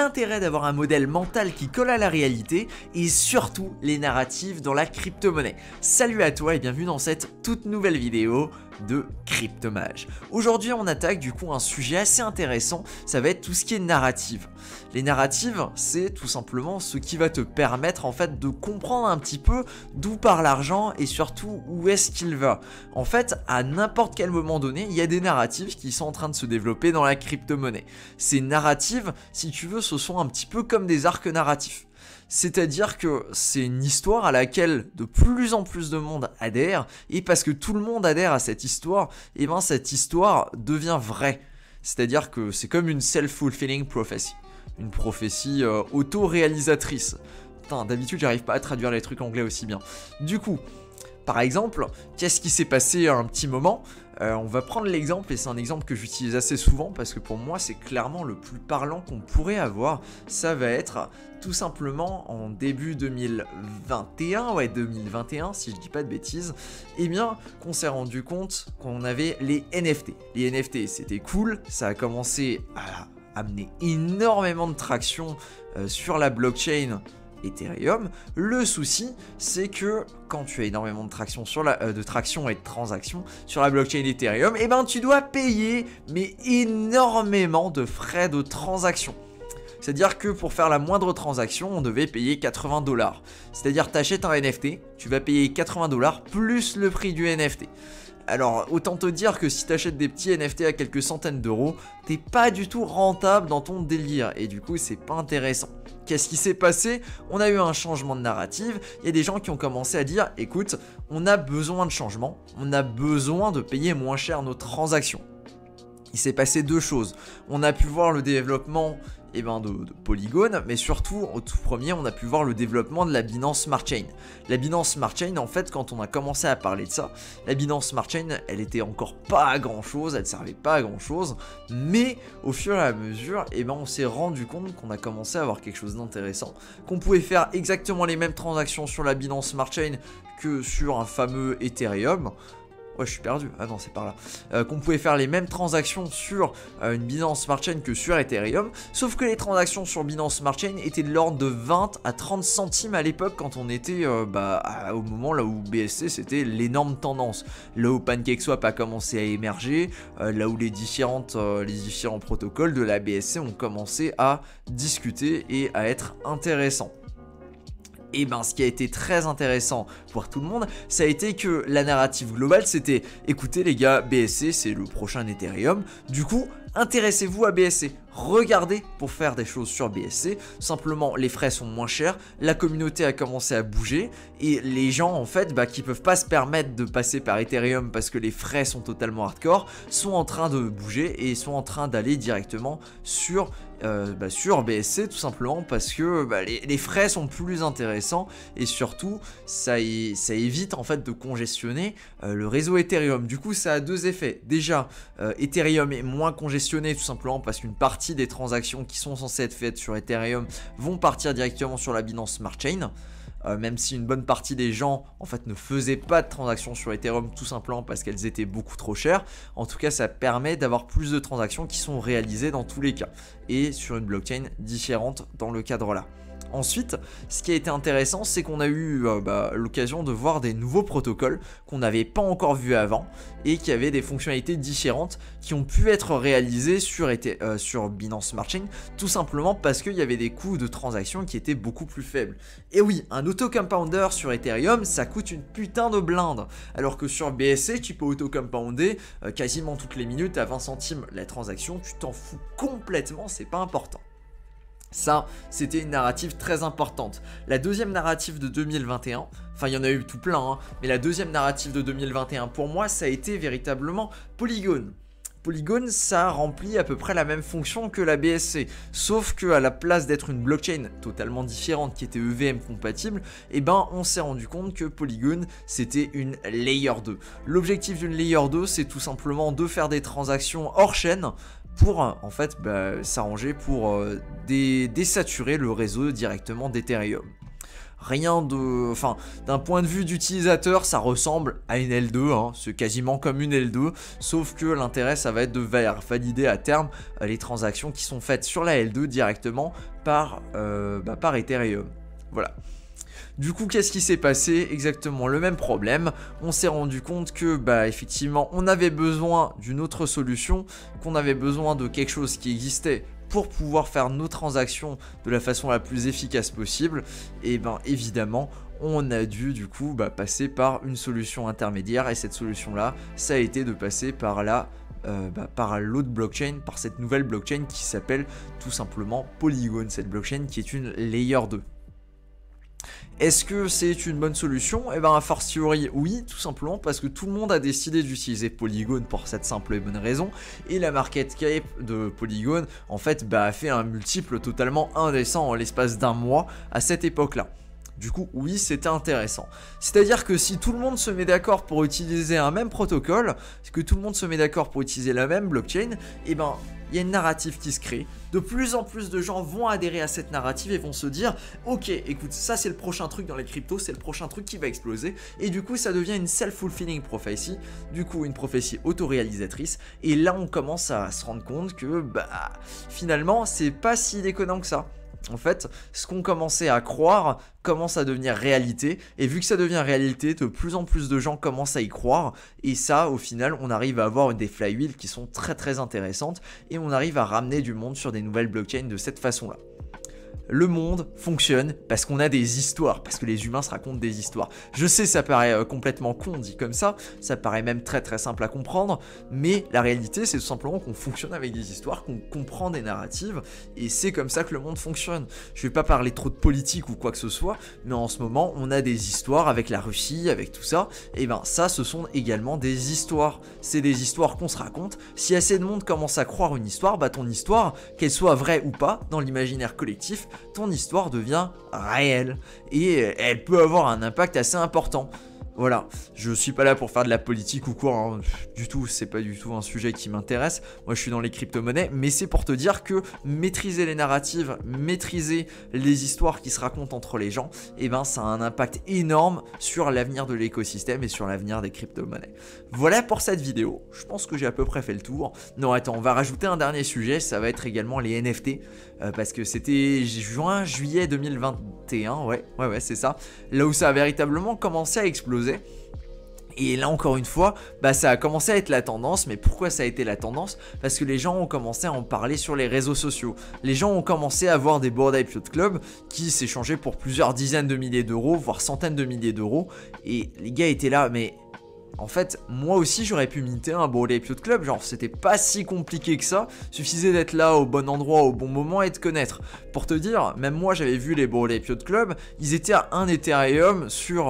l'intérêt d'avoir un modèle mental qui colle à la réalité et surtout les narratives dans la crypto-monnaie. Salut à toi et bienvenue dans cette toute nouvelle vidéo de Cryptomage. Aujourd'hui on attaque du coup un sujet assez intéressant, ça va être tout ce qui est narrative. Les narratives, c'est tout simplement ce qui va te permettre en fait de comprendre un petit peu d'où part l'argent et surtout où est-ce qu'il va. En fait, à n'importe quel moment donné, il y a des narratives qui sont en train de se développer dans la crypto-monnaie. Ces narratives, si tu veux, ce sont un petit peu comme des arcs narratifs. C'est-à-dire que c'est une histoire à laquelle de plus en plus de monde adhère, et parce que tout le monde adhère à cette histoire, et ben cette histoire devient vraie. C'est-à-dire que c'est comme une self-fulfilling prophecy, une prophétie auto-réalisatrice. Putain, d'habitude j'arrive pas à traduire les trucs anglais aussi bien. Du coup, par exemple, qu'est-ce qui s'est passé à un petit moment ? On va prendre l'exemple, et c'est un exemple que j'utilise assez souvent parce que pour moi c'est clairement le plus parlant qu'on pourrait avoir. Ça va être tout simplement en début 2021 si je dis pas de bêtises, et bien qu'on s'est rendu compte qu'on avait les NFT. Les NFT c'était cool, ça a commencé à amener énormément de traction sur la blockchain Ethereum. Le souci, c'est que quand tu as énormément de traction et de transactions sur la blockchain Ethereum, et ben tu dois payer mais énormément de frais de transaction. C'est-à-dire que pour faire la moindre transaction, on devait payer 80$. C'est-à-dire tu achètes un NFT, tu vas payer 80$ plus le prix du NFT. Alors autant te dire que si tu achètes des petits NFT à quelques centaines d'euros, t'es pas du tout rentable dans ton délire et du coup c'est pas intéressant. Qu'est-ce qui s'est passé? On a eu un changement de narrative, il y a des gens qui ont commencé à dire écoute, on a besoin de changement, on a besoin de payer moins cher nos transactions. Il s'est passé deux choses, on a pu voir le développement de Polygon, mais surtout au tout premier on a pu voir le développement de la Binance Smart Chain. La Binance Smart Chain, en fait, quand on a commencé à parler de ça, la Binance Smart Chain elle était encore pas à grand chose, elle servait pas à grand chose, mais au fur et à mesure on s'est rendu compte qu'on a commencé à avoir quelque chose d'intéressant, qu'on pouvait faire exactement les mêmes transactions sur la Binance Smart Chain que sur un fameux Ethereum. Ouais, je suis perdu. Ah non, c'est par là. Qu'on pouvait faire les mêmes transactions sur une Binance Smart Chain que sur Ethereum. Sauf que les transactions sur Binance Smart Chain étaient de l'ordre de 20 à 30 centimes à l'époque quand on était au moment là où BSC c'était l'énorme tendance. Là où PancakeSwap a commencé à émerger, là où les différents protocoles de la BSC ont commencé à discuter et à être intéressants. Et ce qui a été très intéressant pour tout le monde, ça a été que la narrative globale c'était écoutez les gars, BSC c'est le prochain Ethereum, du coup intéressez-vous à BSC, regardez pour faire des choses sur BSC, simplement les frais sont moins chers, la communauté a commencé à bouger et les gens en fait qui peuvent pas se permettre de passer par Ethereum parce que les frais sont totalement hardcore, sont en train de bouger et sont en train d'aller directement sur BSC tout simplement parce que les frais sont plus intéressants et surtout ça évite en fait de congestionner le réseau Ethereum. Du coup ça a deux effets, déjà Ethereum est moins congestionné tout simplement parce qu'une partie des transactions qui sont censées être faites sur Ethereum vont partir directement sur la Binance Smart Chain. Même si une bonne partie des gens en fait ne faisaient pas de transactions sur Ethereum tout simplement parce qu'elles étaient beaucoup trop chères. En tout cas ça permet d'avoir plus de transactions qui sont réalisées dans tous les cas et sur une blockchain différente dans le cadre là. Ensuite, ce qui a été intéressant, c'est qu'on a eu l'occasion de voir des nouveaux protocoles qu'on n'avait pas encore vus avant et qui avaient des fonctionnalités différentes qui ont pu être réalisées sur Binance Smart Chain, tout simplement parce qu'il y avait des coûts de transaction qui étaient beaucoup plus faibles. Et oui, un auto-compounder sur Ethereum, ça coûte une putain de blinde, alors que sur BSC, tu peux auto-compounder quasiment toutes les minutes à 20 centimes la transaction, tu t'en fous complètement, c'est pas important. Ça, c'était une narrative très importante. La deuxième narrative de 2021, enfin il y en a eu tout plein, mais la deuxième narrative de 2021 pour moi, ça a été véritablement Polygon. Polygon, ça remplit à peu près la même fonction que la BSC, sauf qu'à la place d'être une blockchain totalement différente qui était EVM compatible, on s'est rendu compte que Polygon, c'était une Layer 2. L'objectif d'une Layer 2, c'est tout simplement de faire des transactions hors chaîne, pour en fait s'arranger pour désaturer le réseau directement d'Ethereum. rien de... Enfin, d'un point de vue d'utilisateur, ça ressemble à une L2, hein, c'est quasiment comme une L2, sauf que l'intérêt, ça va être de valider à terme les transactions qui sont faites sur la L2 directement par Ethereum. Voilà. Du coup, qu'est-ce qui s'est passé? Exactement le même problème. On s'est rendu compte que, effectivement, on avait besoin d'une autre solution, qu'on avait besoin de quelque chose qui existait pour pouvoir faire nos transactions de la façon la plus efficace possible. Et évidemment, on a dû du coup passer par une solution intermédiaire. Et cette solution-là, ça a été de passer par par l'autre blockchain, par cette nouvelle blockchain qui s'appelle tout simplement Polygon. Cette blockchain qui est une Layer 2. Est-ce que c'est une bonne solution? A fortiori oui, tout simplement parce que tout le monde a décidé d'utiliser Polygon pour cette simple et bonne raison, et la market cap de Polygon en fait a fait un multiple totalement indécent en l'espace d'un mois à cette époque-là. Du coup, oui, c'était intéressant. C'est-à-dire que si tout le monde se met d'accord pour utiliser un même protocole, que tout le monde se met d'accord pour utiliser la même blockchain, il y a une narrative qui se crée. De plus en plus de gens vont adhérer à cette narrative et vont se dire « Ok, écoute, ça c'est le prochain truc dans les cryptos, c'est le prochain truc qui va exploser. » Et du coup, ça devient une self-fulfilling prophecy, du coup une prophétie autoréalisatrice. Et là, on commence à se rendre compte que finalement, c'est pas si déconnant que ça. En fait, ce qu'on commençait à croire commence à devenir réalité, et vu que ça devient réalité, de plus en plus de gens commencent à y croire, et ça, au final, on arrive à avoir des flywheels qui sont très très intéressantes, et on arrive à ramener du monde sur des nouvelles blockchains de cette façon-là. Le monde fonctionne parce qu'on a des histoires, parce que les humains se racontent des histoires. Je sais, ça paraît complètement con dit comme ça paraît même très très simple à comprendre, mais la réalité c'est tout simplement qu'on fonctionne avec des histoires, qu'on comprend des narratives, et c'est comme ça que le monde fonctionne. Je vais pas parler trop de politique ou quoi que ce soit, mais en ce moment on a des histoires avec la Russie, avec tout ça, et ça ce sont également des histoires. C'est des histoires qu'on se raconte. Si assez de monde commence à croire une histoire, ton histoire, qu'elle soit vraie ou pas, dans l'imaginaire collectif, ton histoire devient réelle et elle peut avoir un impact assez important. Voilà, je suis pas là pour faire de la politique ou quoi, hein. Du tout, c'est pas du tout un sujet qui m'intéresse. Moi je suis dans les crypto-monnaies, mais c'est pour te dire que maîtriser les narratives, maîtriser les histoires qui se racontent entre les gens, ça a un impact énorme sur l'avenir de l'écosystème et sur l'avenir des crypto-monnaies. Voilà pour cette vidéo, je pense que j'ai à peu près fait le tour. Non attends, on va rajouter un dernier sujet, ça va être également les NFT, parce que c'était juillet 2021, ouais c'est ça, là où ça a véritablement commencé à exploser. Et là encore une fois, ça a commencé à être la tendance. Mais pourquoi ça a été la tendance? Parce que les gens ont commencé à en parler sur les réseaux sociaux. Les gens ont commencé à voir des Bored Ape Yacht Club qui s'échangeaient pour plusieurs dizaines de milliers d'euros, voire centaines de milliers d'euros. Et les gars étaient là, mais... En fait, moi aussi j'aurais pu minter un Bored Ape Yacht Club, genre c'était pas si compliqué que ça, suffisait d'être là au bon endroit au bon moment et de connaître. Pour te dire, même moi j'avais vu les Bored Ape Yacht Club, ils étaient à 1 Ethereum sur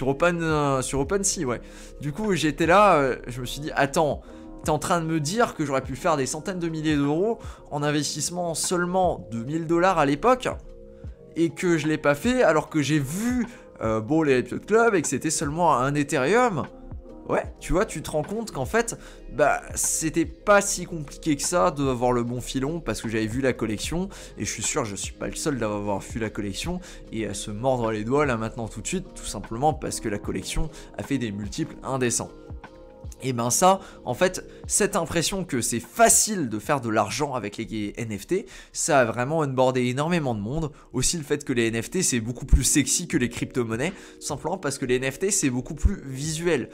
OpenSea, ouais. Du coup j'étais là, je me suis dit, attends, t'es en train de me dire que j'aurais pu faire des centaines de milliers d'euros en investissement seulement de 1000 $ à l'époque, et que je l'ai pas fait alors que j'ai vu... Bored Ape Yacht Club et que c'était seulement un Ethereum. Ouais, tu vois, tu te rends compte qu'en fait, c'était pas si compliqué que ça d'avoir le bon filon, parce que j'avais vu la collection, et je suis sûr que je suis pas le seul d'avoir vu la collection, et à se mordre les doigts là maintenant tout de suite, tout simplement parce que la collection a fait des multiples indécents. Et ça, en fait, cette impression que c'est facile de faire de l'argent avec les NFT, ça a vraiment onboardé énormément de monde. Aussi le fait que les NFT c'est beaucoup plus sexy que les crypto-monnaies, tout simplement parce que les NFT c'est beaucoup plus visuel.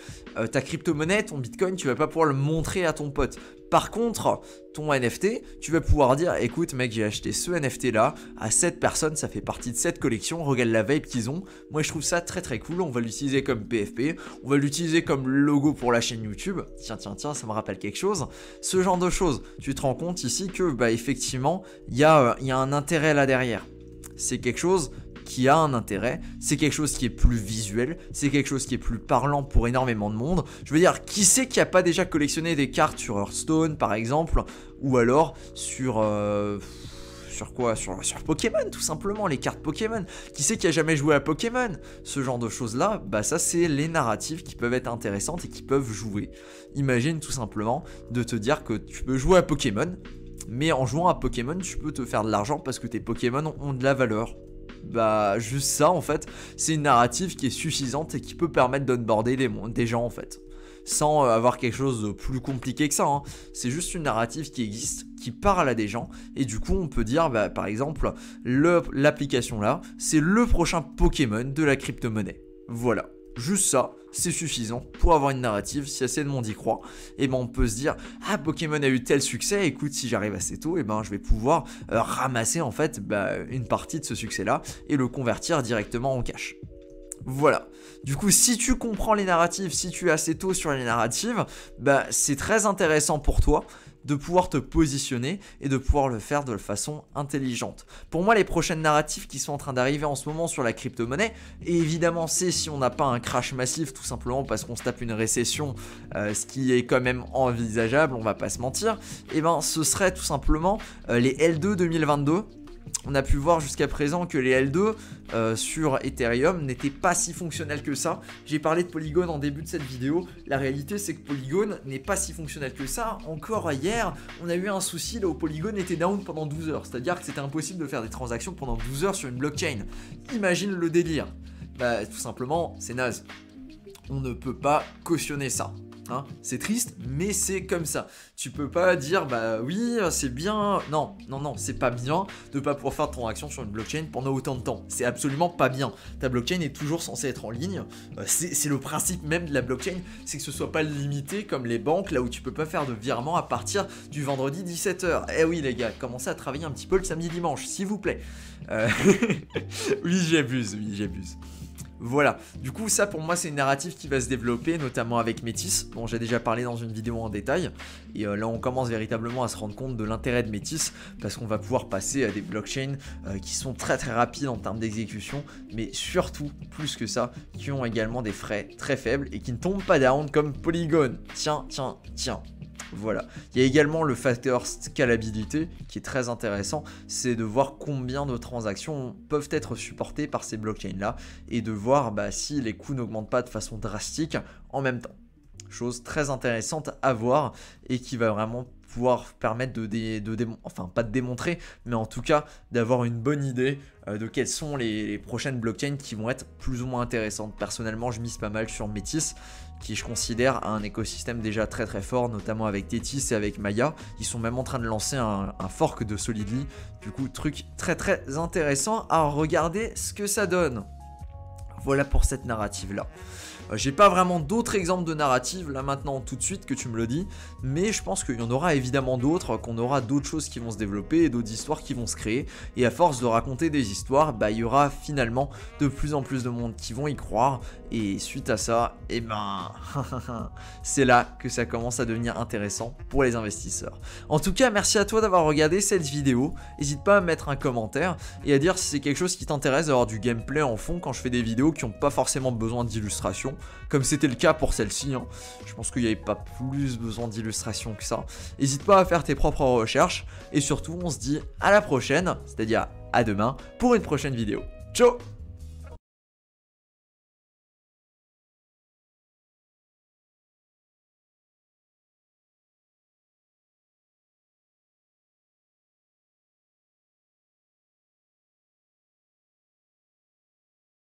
Ta crypto-monnaie, ton bitcoin, tu vas pas pouvoir le montrer à ton pote. Par contre, ton NFT, tu vas pouvoir dire, écoute mec, j'ai acheté ce NFT là, à cette personne, ça fait partie de cette collection, regarde la vibe qu'ils ont. Moi je trouve ça très très cool, on va l'utiliser comme PFP, on va l'utiliser comme logo pour la chaîne YouTube. Tiens, ça me rappelle quelque chose. Ce genre de choses, tu te rends compte ici que effectivement, il y a un intérêt là derrière. C'est quelque chose qui a un intérêt, c'est quelque chose qui est plus visuel, c'est quelque chose qui est plus parlant pour énormément de monde. Je veux dire, qui c'est qui a pas déjà collectionné des cartes sur Hearthstone par exemple, ou alors sur Pokémon tout simplement, les cartes Pokémon. Qui c'est qui a jamais joué à Pokémon? Ce genre de choses là, ça c'est les narratives qui peuvent être intéressantes et qui peuvent jouer. Imagine tout simplement de te dire que tu peux jouer à Pokémon, mais en jouant à Pokémon tu peux te faire de l'argent parce que tes Pokémon ont de la valeur. bah juste ça en fait, c'est une narrative qui est suffisante et qui peut permettre d'onboarder des gens en fait. Sans avoir quelque chose de plus compliqué que ça, hein. C'est juste une narrative qui existe, qui parle à des gens, et du coup on peut dire, bah, par exemple, l'application là, c'est le prochain Pokémon de la crypto-monnaie. Voilà, juste ça, c'est suffisant pour avoir une narrative. Si assez de monde y croit, et ben on peut se dire, ah, Pokémon a eu tel succès, écoute, si j'arrive assez tôt, et ben je vais pouvoir ramasser en fait une partie de ce succès là et le convertir directement en cash. Voilà. Du coup, si tu comprends les narratives, si tu es assez tôt sur les narratives, bah c'est très intéressant pour toi de pouvoir te positionner et de pouvoir le faire de façon intelligente. Pour moi, les prochaines narratives qui sont en train d'arriver en ce moment sur la crypto-monnaie, et évidemment c'est si on n'a pas un crash massif, tout simplement parce qu'on se tape une récession, ce qui est quand même envisageable, on va pas se mentir, et ben ce serait tout simplement les L2 2022. On a pu voir jusqu'à présent que les L2 sur Ethereum n'étaient pas si fonctionnels que ça. J'ai parlé de Polygon en début de cette vidéo. La réalité, c'est que Polygon n'est pas si fonctionnel que ça. Encore hier, on a eu un souci là où Polygon était down pendant 12 heures. C'est-à-dire que c'était impossible de faire des transactions pendant 12 heures sur une blockchain. Imagine le délire. Bah, tout simplement, c'est naze. On ne peut pas cautionner ça. Hein, c'est triste, mais c'est comme ça. Tu peux pas dire, bah oui, c'est bien. Non, non, non, c'est pas bien de pas pouvoir faire de transaction sur une blockchain pendant autant de temps. C'est absolument pas bien. Ta blockchain est toujours censée être en ligne. C'est le principe même de la blockchain, c'est que ce soit pas limité comme les banques, là où tu peux pas faire de virement à partir du vendredi 17h. Eh oui, les gars, commencez à travailler un petit peu le samedi-dimanche, s'il vous plaît. Oui, j'abuse, oui, j'abuse. Voilà, du coup ça pour moi c'est une narrative qui va se développer, notamment avec Métis, dont j'ai déjà parlé dans une vidéo en détail, et là on commence véritablement à se rendre compte de l'intérêt de Métis, parce qu'on va pouvoir passer à des blockchains qui sont très très rapides en termes d'exécution, mais surtout, plus que ça, qui ont également des frais très faibles, et qui ne tombent pas down comme Polygon. Tiens, tiens, tiens. Voilà. Il y a également le facteur scalabilité qui est très intéressant, c'est de voir combien de transactions peuvent être supportées par ces blockchains là et de voir si les coûts n'augmentent pas de façon drastique en même temps. Chose très intéressante à voir et qui va vraiment pouvoir permettre enfin pas de démontrer, mais en tout cas d'avoir une bonne idée de quelles sont les prochaines blockchains qui vont être plus ou moins intéressantes. Personnellement, je mise pas mal sur Métis, qui je considère a un écosystème déjà très très fort, notamment avec Tethys et avec Maya. Ils sont même en train de lancer un fork de Solidly. Du coup, truc très très intéressant à regarder ce que ça donne. Voilà pour cette narrative là. J'ai pas vraiment d'autres exemples de narratives là maintenant tout de suite que tu me le dis, mais je pense qu'il y en aura évidemment d'autres, qu'on aura d'autres choses qui vont se développer et d'autres histoires qui vont se créer, et à force de raconter des histoires, il y aura finalement de plus en plus de monde qui vont y croire, et suite à ça, c'est là que ça commence à devenir intéressant pour les investisseurs. En tout cas, merci à toi d'avoir regardé cette vidéo, n'hésite pas à mettre un commentaire et à dire si c'est quelque chose qui t'intéresse d'avoir du gameplay en fond quand je fais des vidéos qui n'ont pas forcément besoin d'illustration, comme c'était le cas pour celle-ci, hein. Je pense qu'il n'y avait pas plus besoin d'illustration que ça. N'hésite pas à faire tes propres recherches, et surtout on se dit à la prochaine, c'est-à-dire à demain pour une prochaine vidéo. Ciao!